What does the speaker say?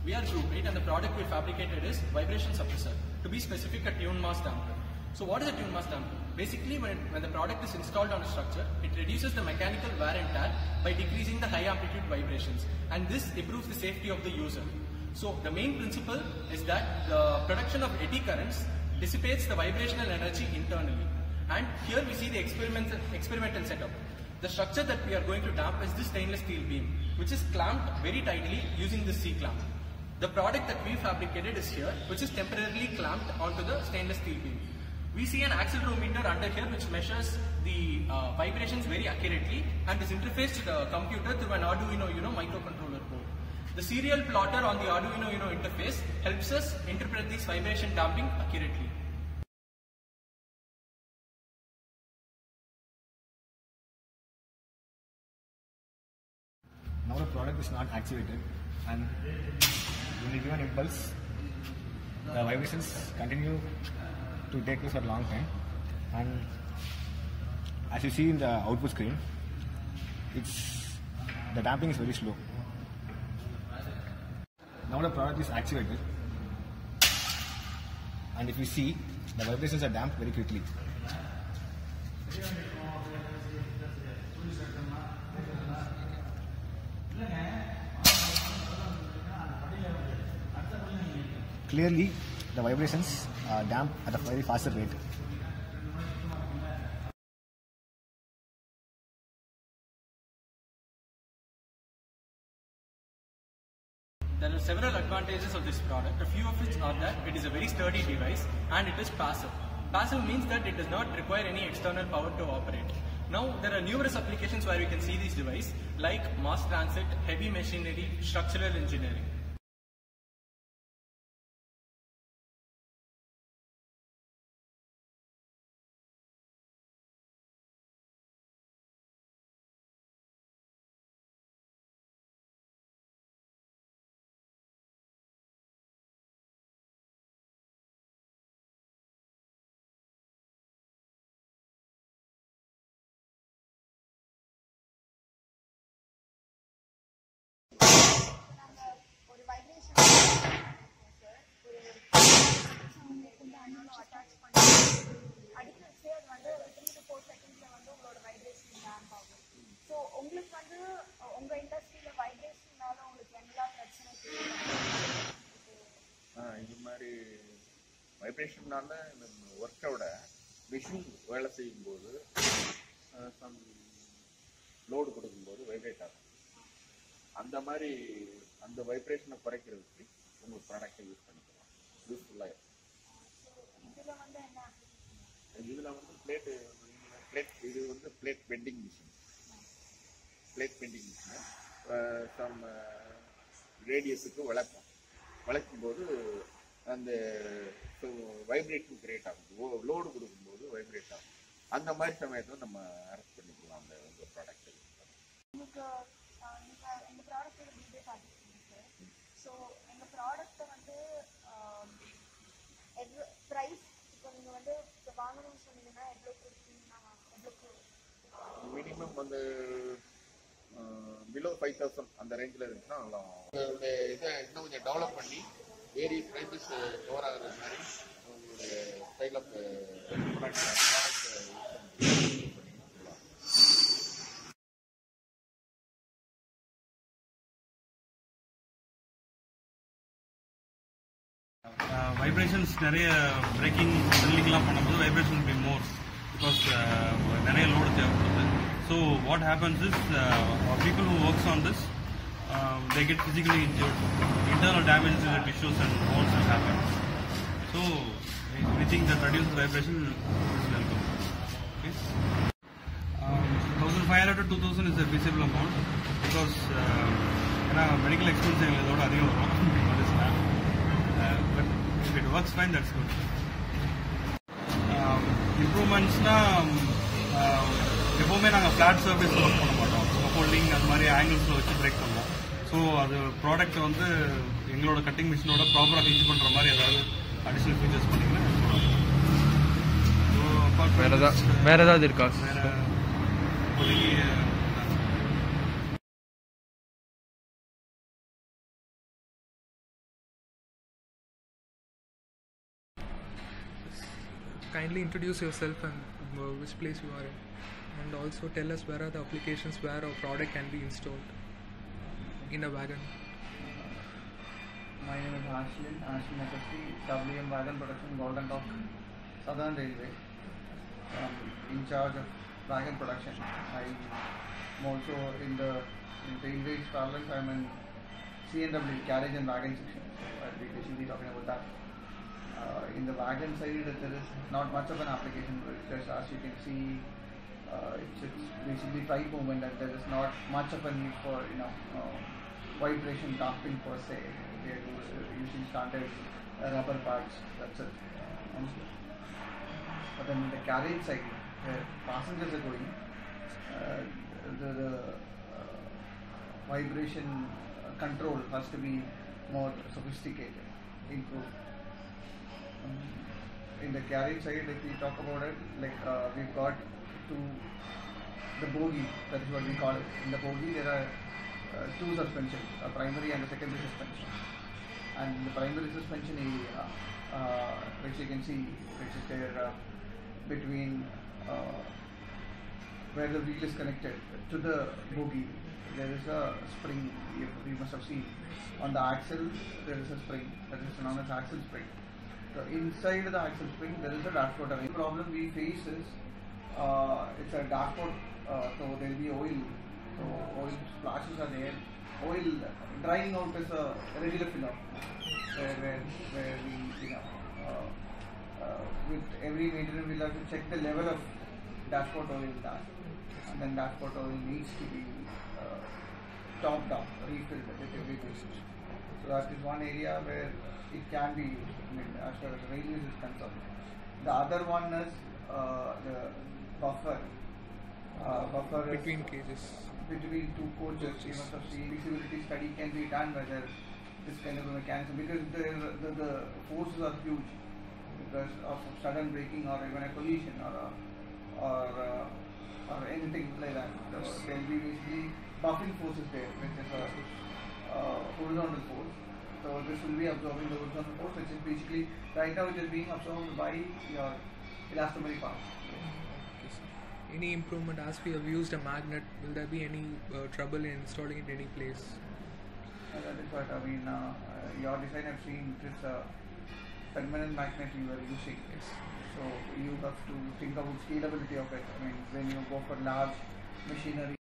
We are Group 8 and the product we fabricated is vibration suppressor, to be specific, a tune mass damper. So what is a tune mass damper? Basically, when the product is installed on a structure, it reduces the mechanical wear and tear by decreasing the high amplitude vibrations, and this improves the safety of the user. So the main principle is that the production of eddy currents dissipates the vibrational energy internally. And here we see the experimental setup. The structure that we are going to damp is this stainless steel beam, which is clamped very tightly using this C-clamp. The product that we fabricated is here, which is temporarily clamped onto the stainless steel beam. We see an accelerometer under here which measures the vibrations very accurately and is interfaced to the computer through an Arduino Uno microcontroller board. The serial plotter on the Arduino Uno interface helps us interpret these vibration damping accurately. Now the product is not activated, and when you give an impulse, the vibrations continue to take place for a long time, and as you see in the output screen, the damping is very slow. Now the product is activated, and if you see, the vibrations are damped very quickly. Clearly, the vibrations are damped at a very faster rate. There are several advantages of this product. A few of which are that it is a very sturdy device and it is passive. Passive means that it does not require any external power to operate. Now, there are numerous applications where we can see this device, like mass transit, heavy machinery, structural engineering. வைப்ரேஷனால ஒர்க்கோட machine வேலை செய்யும்போது some load கொடுக்கும்போது vibrate ஆகும். அந்த மாதிரி அந்த வைப்ரேஷனை குறைக்கிறதுக்கு உங்கள் ப்ராடக்டை யூஸ் பண்ணிக்கலாம். யூஸ்ஃபுல்லாக இருக்கும். இதில் வந்து பிளேட் இது வந்து பிளேட் பெண்டிங் மிஷின். சம் ரேடியஸுக்கு விளக்கும்போது அந்த வைப்ரேஷன் கிரியேட் ஆகும். லோடு கொடுக்கும்போது வைப்ரேட் ஆகும். அந்த மாதிரி சமயத்தில் நம்ம அரெஸ்ட் பண்ணிக்கலாம் அந்த ப்ராடக்ட். மினிமம் வந்து பிலோ 5,000 அந்த ரேஞ்சில் இருந்துச்சுன்னா நல்லா இதை இன்னும் கொஞ்சம் டெவலப் பண்ணி வேரியஸ் ரேஞ்சஸ் கவர் ஆகிற மாதிரி உங்களுடைய ஸ்டைல் ஆஃப் வைப்ரேஷன்ஸ் நிறைய பிரேக்கிங் ட்ரில்லிங்லாம் பண்ணும்போது vibration will be more because நிறைய லோடு தேவைப்படுது. So what happens is people who works on this they get physically injured. Internal damage to the tissues and bones will happen. So anything that reduces vibration is welcome. Okay. 1,500 to 2,000 is a feasible amount because medical expense இதோட அதிகம் வரும். But if it works fine, that's good. இம்ப்ரூவ்மெண்ட்ஸ்னா எப்போவுமே நாங்கள் flat சர்ஃபேஸில் work பண்ண மாட்டோம். Holding அது மாதிரி ஆங்கிள்ஸில் வச்சு பிரேக் பண்ணுவோம். ஸோ அது ப்ராடக்ட் வந்து எங்களோட கட்டிங் மிஷினோட ப்ராப்பராக ஹிஞ்ச் பண்ணுற மாதிரி ஏதாவது அடிஷ்னல் ஃபீச்சர்ஸ் பண்ணிங்கன்னா வேற ஏதாவது இருக்கா? வேற kindly introduce yourself and which place you are in, and also tell us where are the applications where our product can be installed in a wagon. My name is Ashlin FSC, WM Wagon Production, Golden Dock, Southern Railway. In charge of wagon production. I'm also in the railways parlance. I'm in CNW, carriage and wagon section. So I'll be basically talking about that. In the wagon side, there is not much of an application because, as you can see, it's basically pipe movement, and there is not much of a need for vibration damping per se. We are using standard rubber pads. That's it. But then in the carriage side, where passengers are going, the vibration control has to be more sophisticated, improved. In the carriage side, if we talk about it, we've got the bogie, that is what we call it. In the bogie, there are two suspensions, a primary and a secondary suspension. And in the primary suspension area, which you can see, which is there between where the wheel is connected to the bogie, there is a spring. You must have seen on the axle. There is a spring that is known as axle spring. So inside the axle spring, there is a dashboard. The problem we face is it's a dashboard, so there will be oil. So oil splashes are there. Oil drying out is a regular phenomenon where we with every maintenance we'll have to check the level of dashboard oil in that, and then dashboard oil needs to be topped up, refilled with every usage. So that is one area where it can be used, as far as railways is concerned. The other one is the buffer. Buffer between cages. Between two coaches. You must have seen feasibility study can be done whether this kind of a mechanism, because the forces are huge because of sudden braking or even a collision or anything like that. So there will be basically buffing forces there, which is a horizontal force. So this will be absorbing the horizontal force, which is basically right now it is being absorbed by your elastomeric parts. Any improvement, as we have used a magnet, will there be any trouble in installing it in any place? That is what I mean. Your design I've seen, it is a permanent magnet you are using. Yes. So you have to think about scalability of it. I mean, when you go for large machinery.